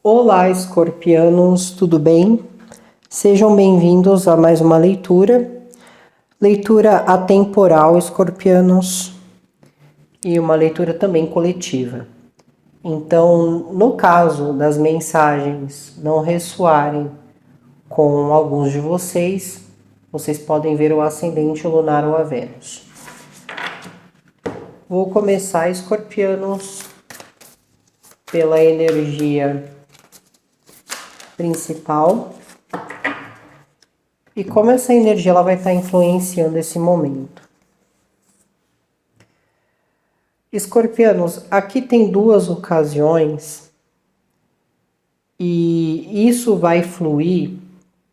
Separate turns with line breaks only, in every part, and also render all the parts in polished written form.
Olá, escorpianos, tudo bem? Sejam bem-vindos a mais uma leitura. Leitura atemporal, escorpianos, e uma leitura também coletiva. Então, no caso das mensagens não ressoarem com alguns de vocês, vocês podem ver o ascendente, o lunar ou a Vênus. Vou começar, escorpianos, pela energia principal. E como essa energia ela vai estar influenciando esse momento. Escorpianos, aqui tem duas ocasiões e isso vai fluir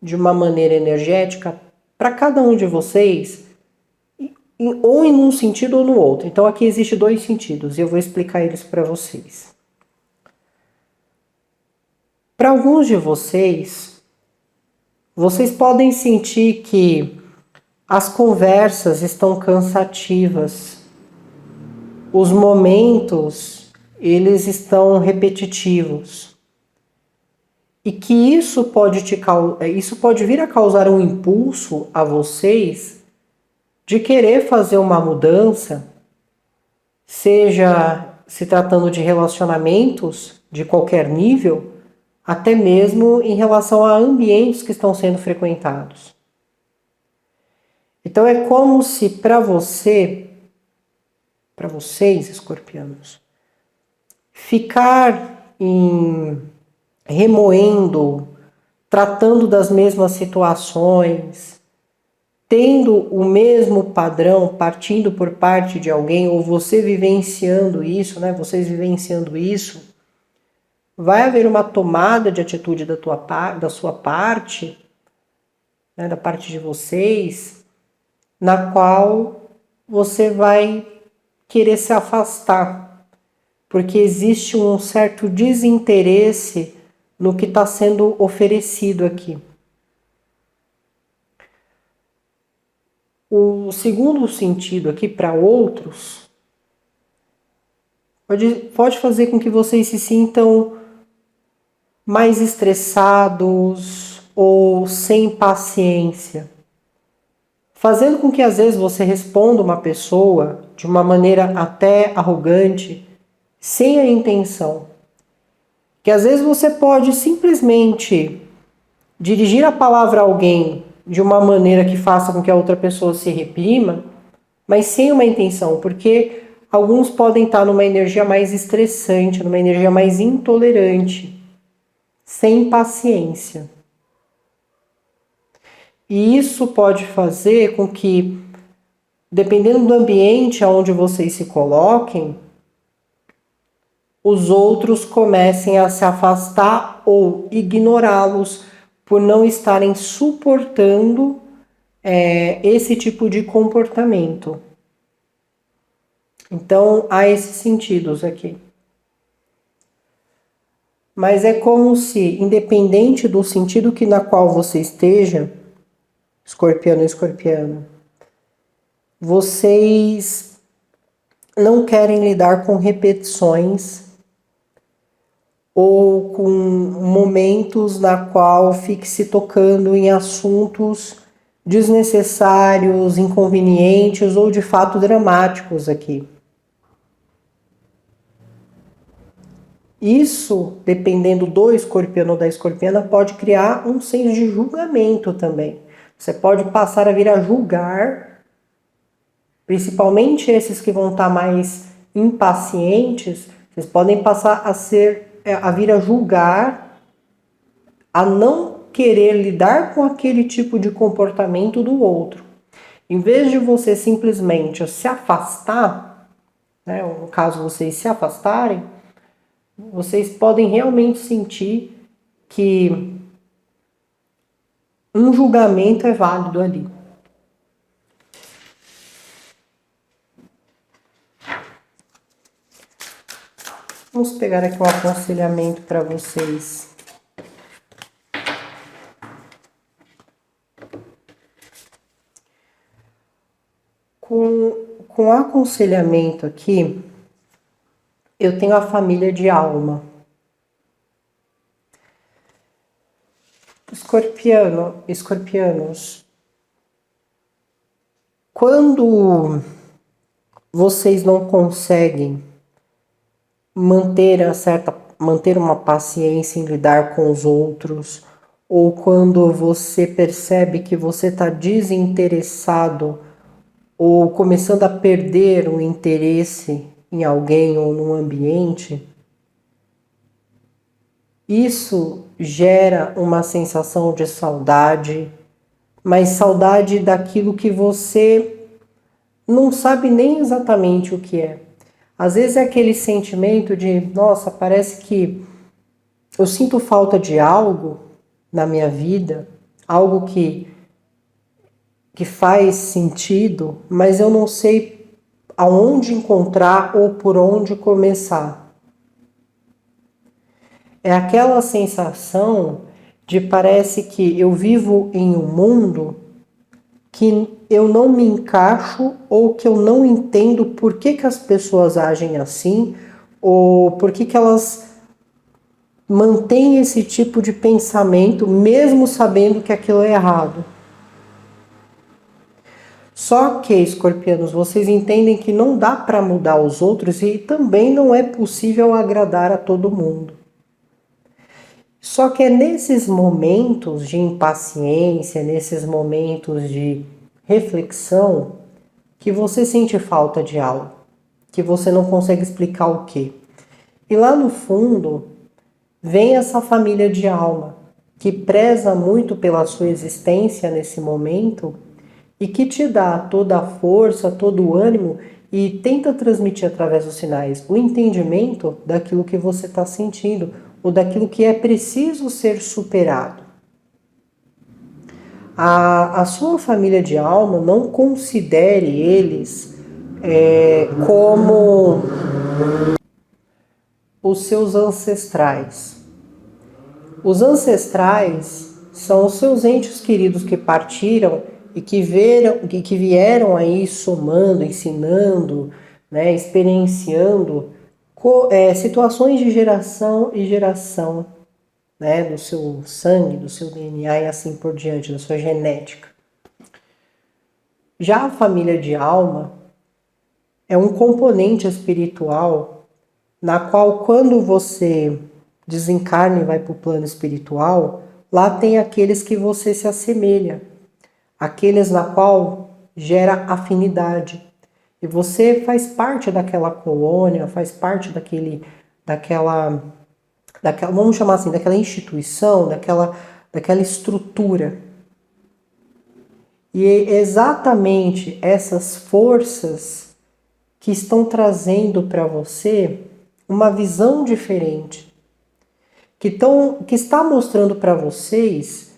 de uma maneira energética para cada um de vocês, ou em um sentido ou no outro. Então aqui existe dois sentidos e eu vou explicar eles para vocês. Para alguns de vocês podem sentir que as conversas estão cansativas. Os momentos, eles estão repetitivos. E que isso pode vir a causar um impulso a vocês de querer fazer uma mudança, seja se tratando de relacionamentos de qualquer nível, até mesmo em relação a ambientes que estão sendo frequentados. Então é como se para vocês, escorpianos, ficar remoendo, tratando das mesmas situações, tendo o mesmo padrão partindo por parte de alguém, ou você vivenciando isso, né? Vocês vivenciando isso, vai haver uma tomada de atitude da sua parte, né? Da parte de vocês, na qual você vai querer se afastar, porque existe um certo desinteresse no que está sendo oferecido aqui. O segundo sentido aqui para outros pode fazer com que vocês se sintam mais estressados ou sem paciência, fazendo com que às vezes você responda uma pessoa de uma maneira até arrogante, sem a intenção. Que às vezes você pode simplesmente dirigir a palavra a alguém de uma maneira que faça com que a outra pessoa se reprima, mas sem uma intenção, porque alguns podem estar numa energia mais estressante, numa energia mais intolerante, sem paciência. E isso pode fazer com que, dependendo do ambiente onde vocês se coloquem, os outros comecem a se afastar ou ignorá-los por não estarem suportando esse tipo de comportamento. Então, há esses sentidos aqui. Mas é como se, independente do sentido na qual você esteja, escorpiano, vocês não querem lidar com repetições ou com momentos na qual fique se tocando em assuntos desnecessários, inconvenientes ou de fato dramáticos aqui. Isso, dependendo do escorpiano ou da escorpiana, pode criar um senso de julgamento também. Você pode passar a vir a julgar, principalmente esses que vão estar mais impacientes, vocês podem passar a vir a julgar, a não querer lidar com aquele tipo de comportamento do outro. Em vez de você simplesmente se afastar, né, no caso vocês se afastarem, vocês podem realmente sentir que um julgamento é válido ali. Vamos pegar aqui um aconselhamento para vocês. Com aconselhamento aqui, eu tenho a família de alma. Escorpianos, quando vocês não conseguem manter uma paciência em lidar com os outros, ou quando você percebe que você está desinteressado ou começando a perder o interesse em alguém ou num ambiente, isso gera uma sensação de saudade, mas saudade daquilo que você não sabe nem exatamente o que é. Às vezes é aquele sentimento de, nossa, parece que eu sinto falta de algo na minha vida, algo que faz sentido, mas eu não sei aonde encontrar ou por onde começar. É aquela sensação de parece que eu vivo em um mundo que eu não me encaixo ou que eu não entendo por que as pessoas agem assim ou por que elas mantêm esse tipo de pensamento mesmo sabendo que aquilo é errado. Só que, escorpianos, vocês entendem que não dá para mudar os outros e também não é possível agradar a todo mundo. Só que é nesses momentos de impaciência, nesses momentos de reflexão, que você sente falta de algo, que você não consegue explicar o quê. E lá no fundo, vem essa família de alma, que preza muito pela sua existência nesse momento e que te dá toda a força, todo o ânimo e tenta transmitir através dos sinais o entendimento daquilo que você está sentindo ou daquilo que é preciso ser superado. A sua família de alma, não considere eles como os seus ancestrais. Os ancestrais são os seus entes queridos que partiram e que vieram aí somando, ensinando, né, experienciando situações de geração e geração, né, do seu sangue, do seu DNA e assim por diante, da sua genética. Já a família de alma é um componente espiritual na qual, quando você desencarna e vai para o plano espiritual, lá tem aqueles que você se assemelha, aqueles na qual gera afinidade. E você faz parte daquela colônia, faz parte daquela, vamos chamar assim, daquela instituição, daquela estrutura. E é exatamente essas forças que estão trazendo para você uma visão diferente, que está mostrando para vocês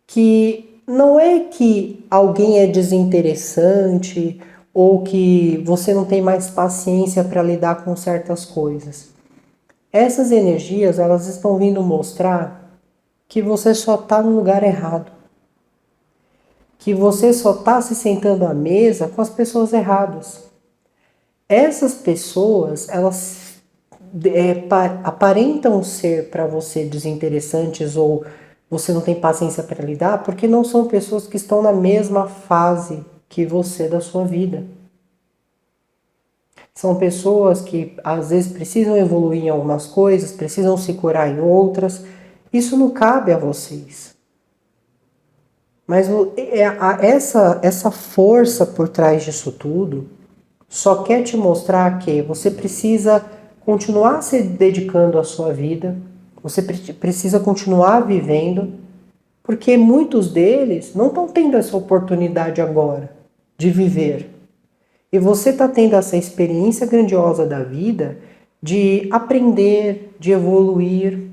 que não é que alguém é desinteressante ou que você não tem mais paciência para lidar com certas coisas. Essas energias, elas estão vindo mostrar que você só está no lugar errado, que você só está se sentando à mesa com as pessoas erradas. Essas pessoas, elas aparentam ser para você desinteressantes ou você não tem paciência para lidar porque não são pessoas que estão na mesma fase que você da sua vida. São pessoas que às vezes precisam evoluir em algumas coisas, precisam se curar em outras. Isso não cabe a vocês. Mas essa força por trás disso tudo só quer te mostrar que você precisa continuar se dedicando à sua vida, você precisa continuar vivendo, porque muitos deles não estão tendo essa oportunidade agora de viver. E você está tendo essa experiência grandiosa da vida de aprender, de evoluir.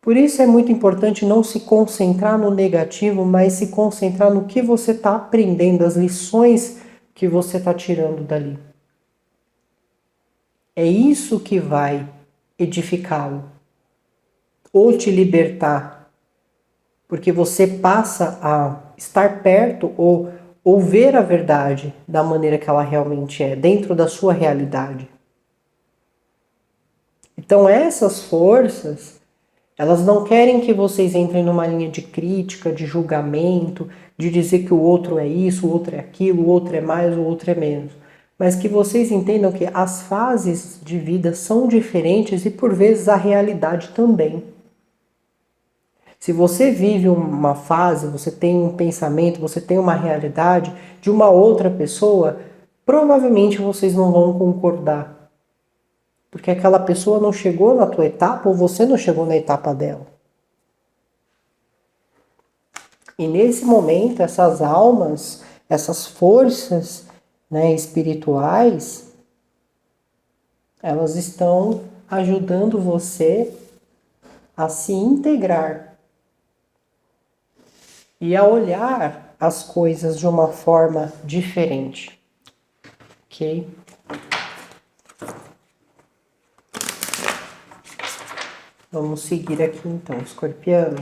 Por isso é muito importante não se concentrar no negativo, mas se concentrar no que você está aprendendo, as lições que você está tirando dali. É isso que vai edificá-lo ou te libertar, porque você passa a estar perto ou ver a verdade da maneira que ela realmente é, dentro da sua realidade. Então essas forças, Elas não querem que vocês entrem numa linha de crítica, de julgamento, de dizer que o outro é isso, o outro é aquilo, o outro é mais, o outro é menos. Mas que vocês entendam que as fases de vida são diferentes e por vezes a realidade também. Se você vive uma fase, você tem um pensamento, você tem uma realidade de uma outra pessoa, provavelmente vocês não vão concordar. Porque aquela pessoa não chegou na tua etapa ou você não chegou na etapa dela. E nesse momento, essas almas, essas forças, né, espirituais, elas estão ajudando você a se integrar e a olhar as coisas de uma forma diferente. Ok? Vamos seguir aqui então, escorpiano.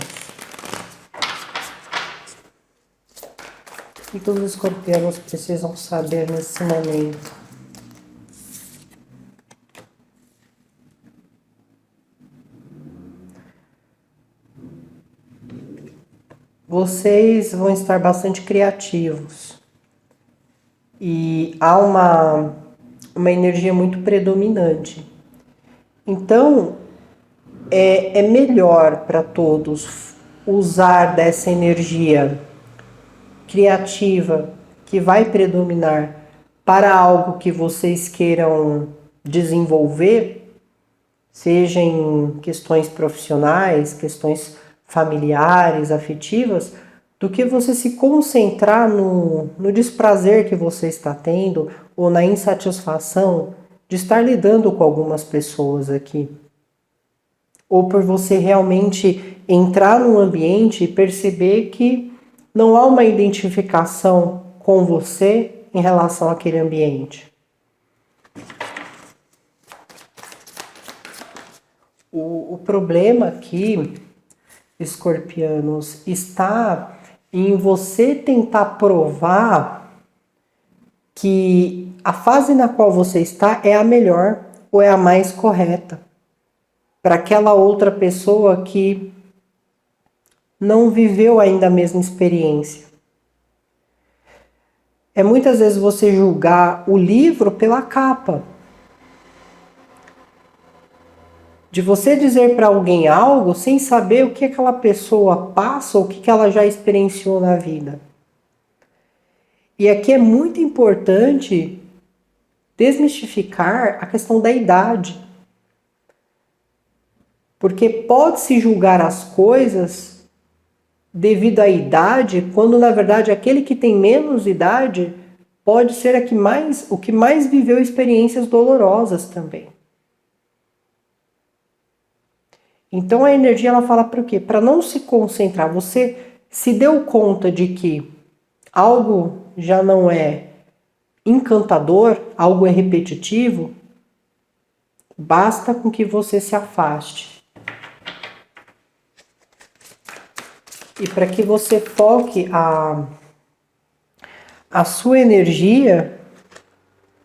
O que os escorpianos precisam saber nesse momento? Vocês vão estar bastante criativos. E há uma energia muito predominante. Então, é melhor para todos usar dessa energia criativa que vai predominar para algo que vocês queiram desenvolver, seja em questões profissionais, questões familiares, afetivas, do que você se concentrar no desprazer que você está tendo ou na insatisfação de estar lidando com algumas pessoas aqui. Ou por você realmente entrar num ambiente e perceber que não há uma identificação com você em relação àquele ambiente. O problema aqui, escorpianos, está em você tentar provar que a fase na qual você está é a melhor ou é a mais correta para aquela outra pessoa que não viveu ainda a mesma experiência. É muitas vezes você julgar o livro pela capa. De você dizer para alguém algo sem saber o que aquela pessoa passa ou o que ela já experienciou na vida. E aqui é muito importante desmistificar a questão da idade. Porque pode-se julgar as coisas devido à idade, quando na verdade aquele que tem menos idade pode ser o que mais viveu experiências dolorosas também. Então a energia ela fala para o quê? Para não se concentrar. Você se deu conta de que algo já não é encantador, algo é repetitivo, basta com que você se afaste. E para que você foque a sua energia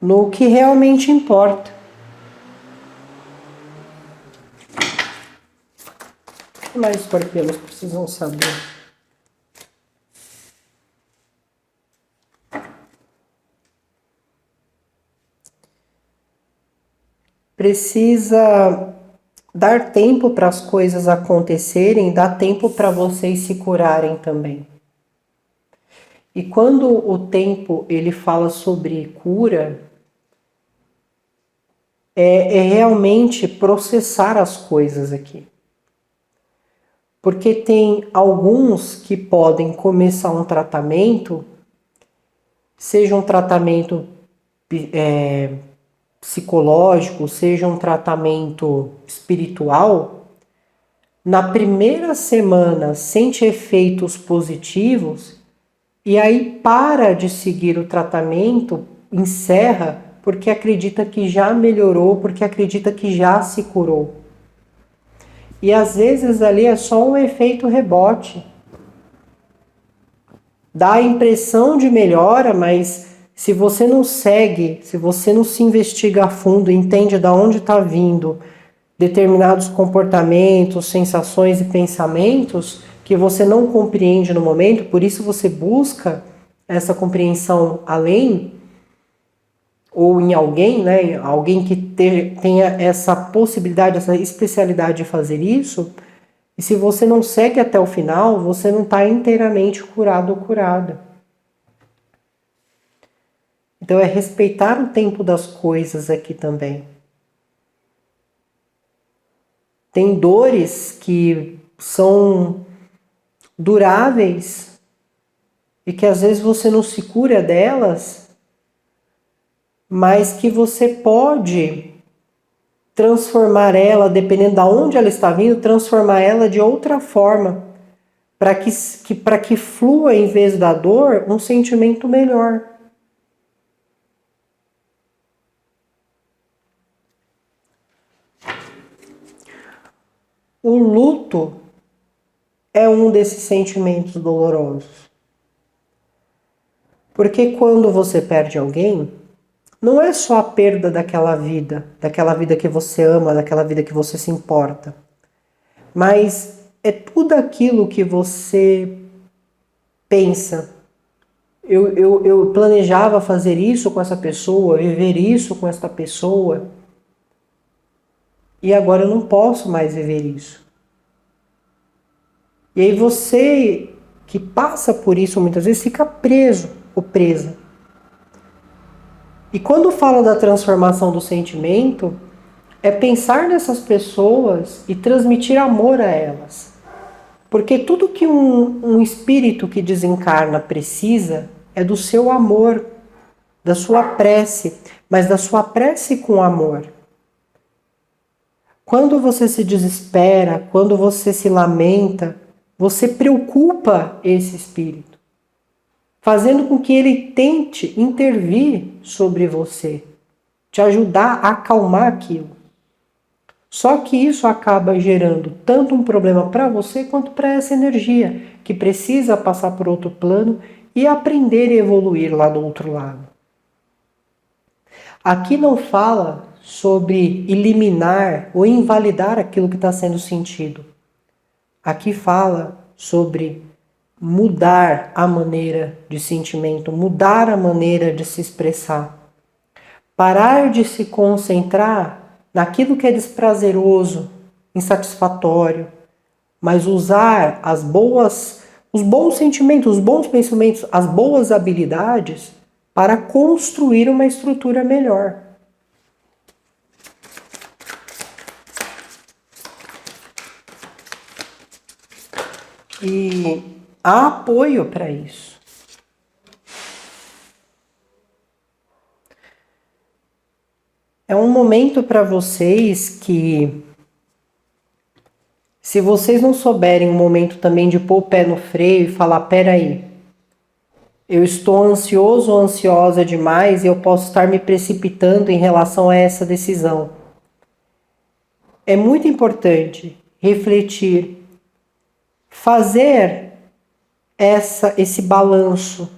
no que realmente importa. O que mais os escorpianos precisam saber? Precisa dar tempo para as coisas acontecerem, dar tempo para vocês se curarem também. E quando o tempo ele fala sobre cura, é realmente processar as coisas aqui. Porque tem alguns que podem começar um tratamento, seja um tratamento psicológico, seja um tratamento espiritual, na primeira semana sente efeitos positivos e aí para de seguir o tratamento, encerra porque acredita que já melhorou, porque acredita que já se curou. E às vezes ali é só um efeito rebote. Dá a impressão de melhora, mas se você não segue, se você não se investiga a fundo, entende de onde está vindo determinados comportamentos, sensações e pensamentos que você não compreende no momento, por isso você busca essa compreensão além, ou em alguém, né? Alguém que tenha essa possibilidade, essa especialidade de fazer isso. E se você não segue até o final, você não está inteiramente curado ou curada. Então é respeitar o tempo das coisas aqui também. Tem dores que são duráveis e que às vezes você não se cura delas, mas que você pode transformar ela, dependendo de onde ela está vindo, transformar ela de outra forma, para que flua, em vez da dor, um sentimento melhor. O luto é um desses sentimentos dolorosos. Porque quando você perde alguém, não é só a perda daquela vida que você ama, daquela vida que você se importa, mas é tudo aquilo que você pensa. Eu planejava fazer isso com essa pessoa, viver isso com essa pessoa, e agora eu não posso mais viver isso. E aí você que passa por isso muitas vezes fica preso ou presa. E quando fala da transformação do sentimento, é pensar nessas pessoas e transmitir amor a elas. Porque tudo que um espírito que desencarna precisa é do seu amor, da sua prece, mas da sua prece com amor. Quando você se desespera, quando você se lamenta, você preocupa esse espírito, fazendo com que ele tente intervir sobre você, te ajudar a acalmar aquilo. Só que isso acaba gerando tanto um problema para você quanto para essa energia, que precisa passar por outro plano e aprender e evoluir lá do outro lado. Aqui não fala sobre eliminar ou invalidar aquilo que está sendo sentido. Aqui fala sobre mudar a maneira de sentimento, mudar a maneira de se expressar. Parar de se concentrar naquilo que é desprazeroso, insatisfatório, mas usar os bons sentimentos, os bons pensamentos, as boas habilidades para construir uma estrutura melhor. E há apoio para isso. É um momento para vocês que, se vocês não souberem um momento também de pôr o pé no freio e falar, peraí, eu estou ansioso ou ansiosa demais e eu posso estar me precipitando em relação a essa decisão. É muito importante refletir, fazer esse balanço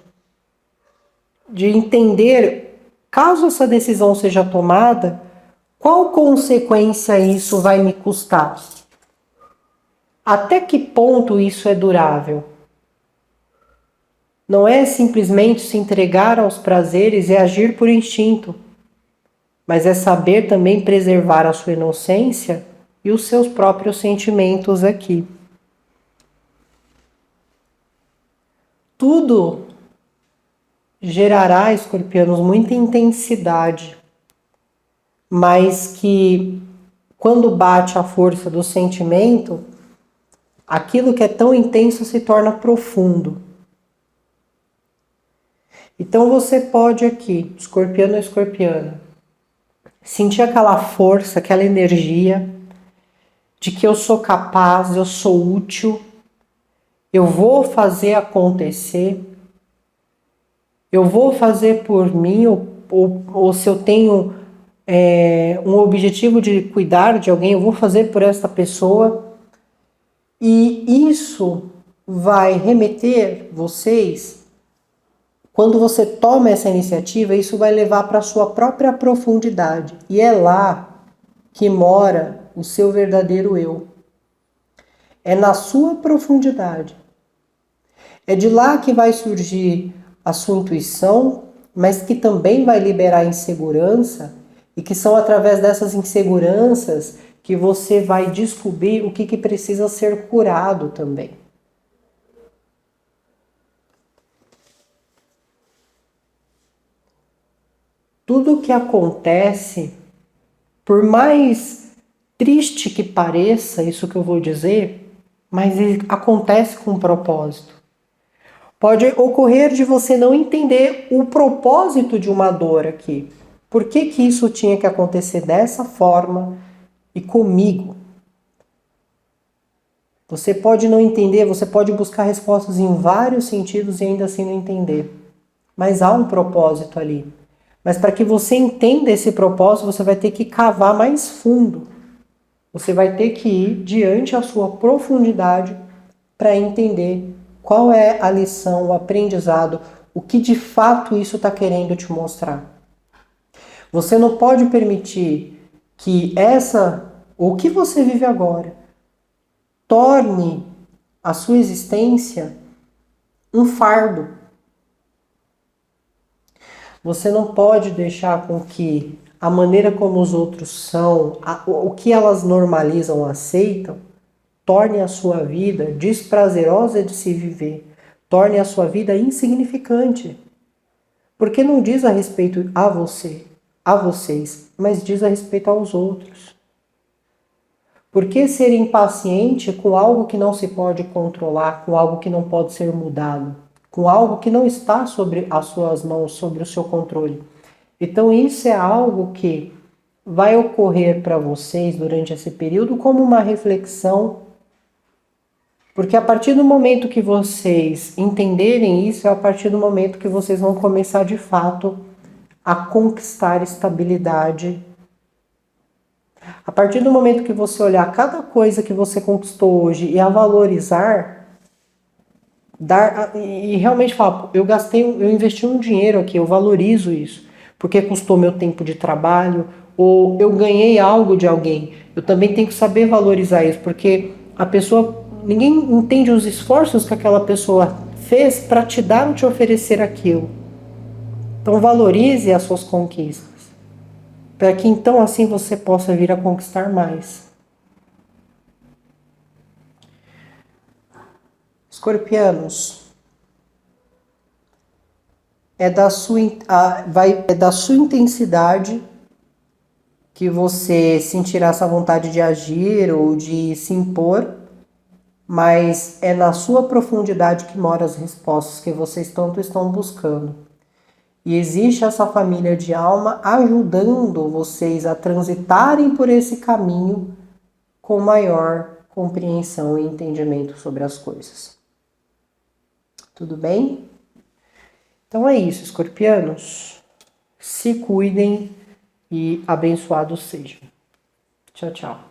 de entender, caso essa decisão seja tomada, qual consequência isso vai me custar? Até que ponto isso é durável? Não é simplesmente se entregar aos prazeres e agir por instinto, mas é saber também preservar a sua inocência e os seus próprios sentimentos aqui. Tudo gerará, escorpianos, muita intensidade, mas que quando bate a força do sentimento, aquilo que é tão intenso se torna profundo. Então você pode aqui, escorpiano ou escorpiana, sentir aquela força, aquela energia de que eu sou capaz, eu sou útil, eu vou fazer acontecer, eu vou fazer por mim, ou se eu tenho um objetivo de cuidar de alguém, eu vou fazer por essa pessoa. E isso vai remeter vocês, quando você toma essa iniciativa, isso vai levar para a sua própria profundidade. E é lá que mora o seu verdadeiro eu. É na sua profundidade. É de lá que vai surgir a sua intuição, mas que também vai liberar insegurança, e que são através dessas inseguranças que você vai descobrir o que precisa ser curado também. Tudo que acontece, por mais triste que pareça isso que eu vou dizer, mas acontece com um propósito. Pode ocorrer de você não entender o propósito de uma dor aqui. Por que isso tinha que acontecer dessa forma e comigo? Você pode não entender, você pode buscar respostas em vários sentidos e ainda assim não entender. Mas há um propósito ali. Mas para que você entenda esse propósito, você vai ter que cavar mais fundo. Você vai ter que ir diante a sua profundidade para entender qual é a lição, o aprendizado, o que de fato isso está querendo te mostrar. Você não pode permitir que o que você vive agora, torne a sua existência um fardo. Você não pode deixar com que a maneira como os outros são, o que elas normalizam, aceitam, torne a sua vida desprazerosa de se viver, torne a sua vida insignificante. Porque não diz a respeito a você, a vocês, mas diz a respeito aos outros. Por que ser impaciente com algo que não se pode controlar, com algo que não pode ser mudado, com algo que não está sobre as suas mãos, sobre o seu controle? Então isso é algo que vai ocorrer para vocês durante esse período como uma reflexão, porque a partir do momento que vocês entenderem isso, é a partir do momento que vocês vão começar de fato a conquistar estabilidade. A partir do momento que você olhar cada coisa que você conquistou hoje e a valorizar, e realmente falar, eu investi um dinheiro aqui, eu valorizo isso, porque custou meu tempo de trabalho, ou eu ganhei algo de alguém. Eu também tenho que saber valorizar isso, porque ninguém entende os esforços que aquela pessoa fez para te dar ou te oferecer aquilo. Então valorize as suas conquistas, para que então assim você possa vir a conquistar mais. Escorpianos, é da sua intensidade que você sentirá essa vontade de agir ou de se impor, mas é na sua profundidade que moram as respostas que vocês tanto estão buscando. E existe essa família de alma ajudando vocês a transitarem por esse caminho com maior compreensão e entendimento sobre as coisas. Tudo bem? Então é isso, escorpianos. Se cuidem e abençoados sejam. Tchau, tchau.